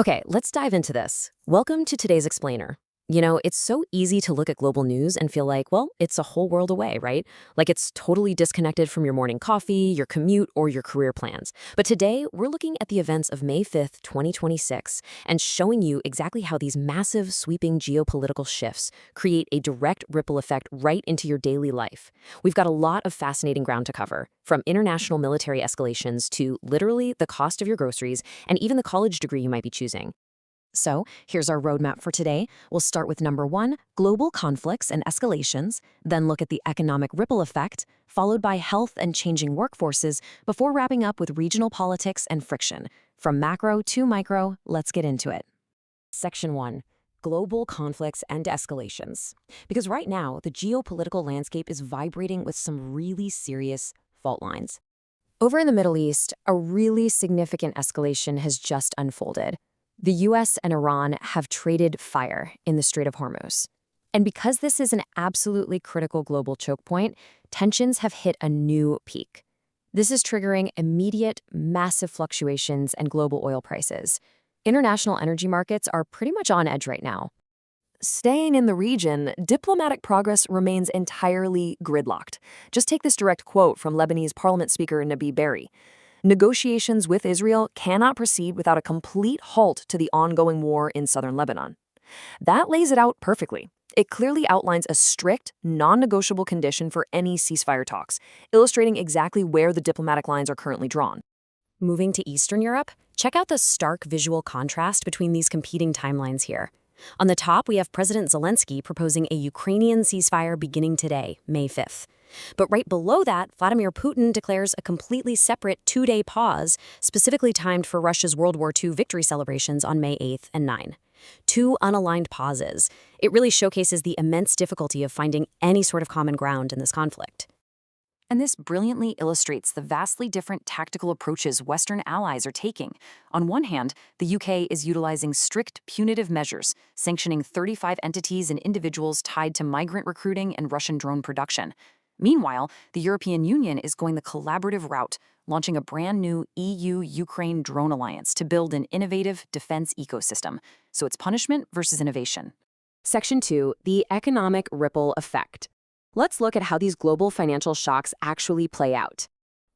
Okay, let's dive into this. Welcome to today's explainer. It's so easy to look at global news and feel like, well, it's a whole world away, right? Like it's totally disconnected from your morning coffee, your commute, or your career plans. But today, we're looking at the events of May 5th, 2026, and showing you exactly how these massive, sweeping geopolitical shifts create a direct ripple effect right into your daily life. We've got a lot of fascinating ground to cover, from international military escalations to literally the cost of your groceries and even the college degree you might be choosing. So, here's our roadmap for today. We'll start with number 1, global conflicts and escalations, then look at the economic ripple effect, followed by health and changing workforces, before wrapping up with regional politics and friction. From macro to micro, let's get into it. Section 1. Global conflicts and escalations. Because right now, the geopolitical landscape is vibrating with some really serious fault lines. Over in the Middle East, a really significant escalation has just unfolded. The US and Iran have traded fire in the Strait of Hormuz. And because this is an absolutely critical global choke point, tensions have hit a new peak. This is triggering immediate, massive fluctuations in global oil prices. International energy markets are pretty much on edge right now. Staying in the region, diplomatic progress remains entirely gridlocked. Just take this direct quote from Lebanese Parliament Speaker Nabi Berri. Negotiations with Israel cannot proceed without a complete halt to the ongoing war in southern Lebanon. That lays it out perfectly. It clearly outlines a strict, non-negotiable condition for any ceasefire talks, illustrating exactly where the diplomatic lines are currently drawn. Moving to Eastern Europe, check out the stark visual contrast between these competing timelines here. On the top, we have President Zelensky proposing a Ukrainian ceasefire beginning today, May 5th. But right below that, Vladimir Putin declares a completely separate 2-day pause, specifically timed for Russia's World War II victory celebrations on May 8th and 9th. Two unaligned pauses. It really showcases the immense difficulty of finding any sort of common ground in this conflict. And this brilliantly illustrates the vastly different tactical approaches Western allies are taking. On one hand, the UK is utilizing strict punitive measures, sanctioning 35 entities and individuals tied to migrant recruiting and Russian drone production. Meanwhile, the European Union is going the collaborative route, launching a brand new EU-Ukraine drone alliance to build an innovative defense ecosystem. So it's punishment versus innovation. Section 2, the economic ripple effect. Let's look at how these global financial shocks actually play out.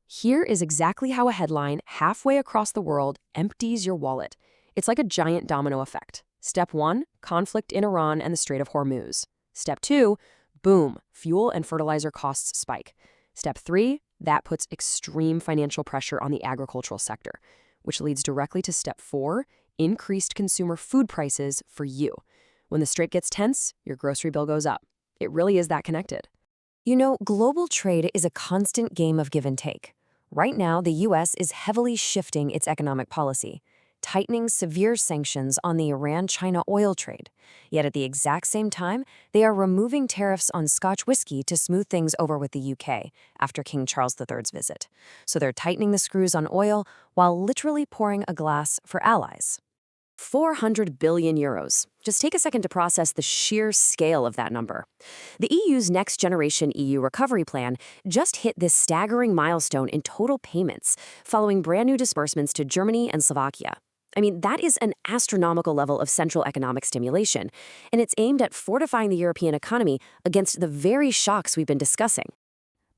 Here is exactly how a headline halfway across the world empties your wallet. It's like a giant domino effect. Step 1, conflict in Iran and the Strait of Hormuz. Step 2, boom, fuel and fertilizer costs spike. Step 3, that puts extreme financial pressure on the agricultural sector, which leads directly to Step 4, increased consumer food prices for you. When the strait gets tense, your grocery bill goes up. It really is that connected. Global trade is a constant game of give and take. Right now, the U.S. is heavily shifting its economic policy, tightening severe sanctions on the Iran-China oil trade. Yet at the exact same time, they are removing tariffs on Scotch whiskey to smooth things over with the UK after King Charles III's visit. So they're tightening the screws on oil while literally pouring a glass for allies. 400 billion euros. Just take a second to process the sheer scale of that number. The EU's Next Generation EU Recovery Plan just hit this staggering milestone in total payments, following brand new disbursements to Germany and Slovakia. That is an astronomical level of central economic stimulation, and it's aimed at fortifying the European economy against the very shocks we've been discussing.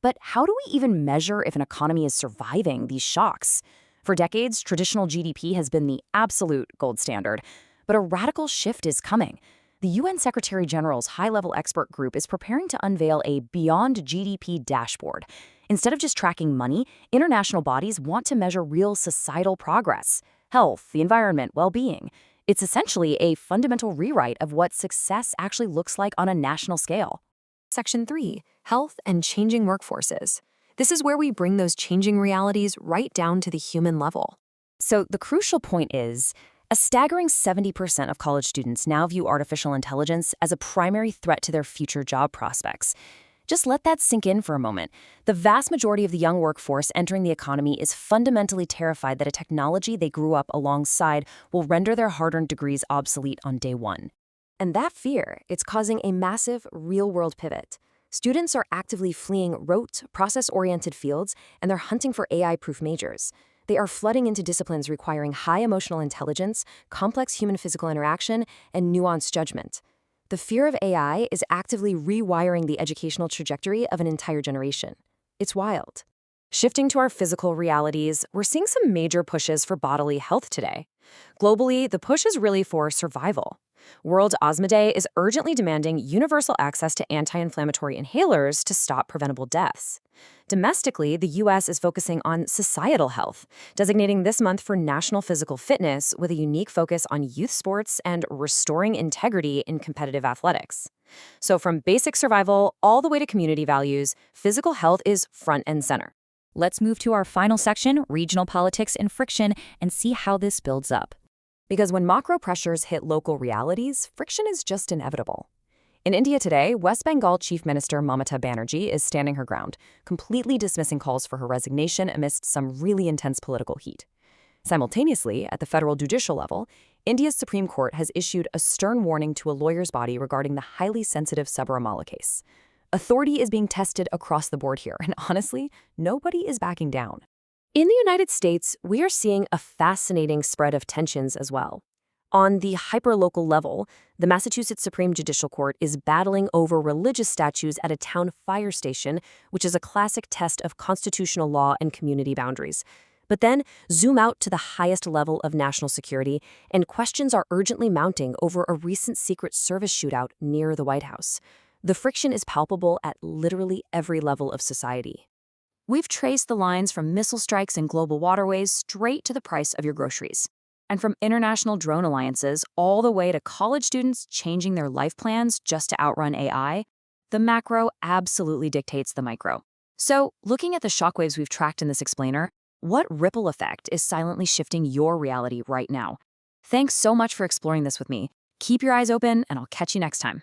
But how do we even measure if an economy is surviving these shocks? For decades, traditional GDP has been the absolute gold standard, but a radical shift is coming. The UN Secretary General's high-level expert group is preparing to unveil a Beyond GDP dashboard. Instead of just tracking money, international bodies want to measure real societal progress, health, the environment, well-being. It's essentially a fundamental rewrite of what success actually looks like on a national scale. Section 3, health and changing workforces. This is where we bring those changing realities right down to the human level. So the crucial point is, a staggering 70% of college students now view artificial intelligence as a primary threat to their future job prospects. Just let that sink in for a moment. The vast majority of the young workforce entering the economy is fundamentally terrified that a technology they grew up alongside will render their hard-earned degrees obsolete on day one. And that fear, it's causing a massive real-world pivot. Students are actively fleeing rote, process-oriented fields, and they're hunting for AI-proof majors. They are flooding into disciplines requiring high emotional intelligence, complex human-physical interaction, and nuanced judgment. The fear of AI is actively rewiring the educational trajectory of an entire generation. It's wild. Shifting to our physical realities, we're seeing some major pushes for bodily health today. Globally, the push is really for survival. World Asthma Day is urgently demanding universal access to anti-inflammatory inhalers to stop preventable deaths. Domestically, the U.S. is focusing on societal health, designating this month for National Physical Fitness with a unique focus on youth sports and restoring integrity in competitive athletics. So from basic survival all the way to community values, physical health is front and center. Let's move to our final section, regional politics and friction, and see how this builds up. Because when macro pressures hit local realities, friction is just inevitable. In India today, West Bengal Chief Minister Mamata Banerjee is standing her ground, completely dismissing calls for her resignation amidst some really intense political heat. Simultaneously, at the federal judicial level, India's Supreme Court has issued a stern warning to a lawyer's body regarding the highly sensitive Sabarimala case. Authority is being tested across the board here, and honestly, nobody is backing down. In the United States, we are seeing a fascinating spread of tensions as well. On the hyperlocal level, the Massachusetts Supreme Judicial Court is battling over religious statues at a town fire station, which is a classic test of constitutional law and community boundaries. But then, zoom out to the highest level of national security, and questions are urgently mounting over a recent Secret Service shootout near the White House. The friction is palpable at literally every level of society. We've traced the lines from missile strikes in global waterways straight to the price of your groceries. And from international drone alliances all the way to college students changing their life plans just to outrun AI, the macro absolutely dictates the micro. So, looking at the shockwaves we've tracked in this explainer, what ripple effect is silently shifting your reality right now? Thanks so much for exploring this with me. Keep your eyes open, and I'll catch you next time.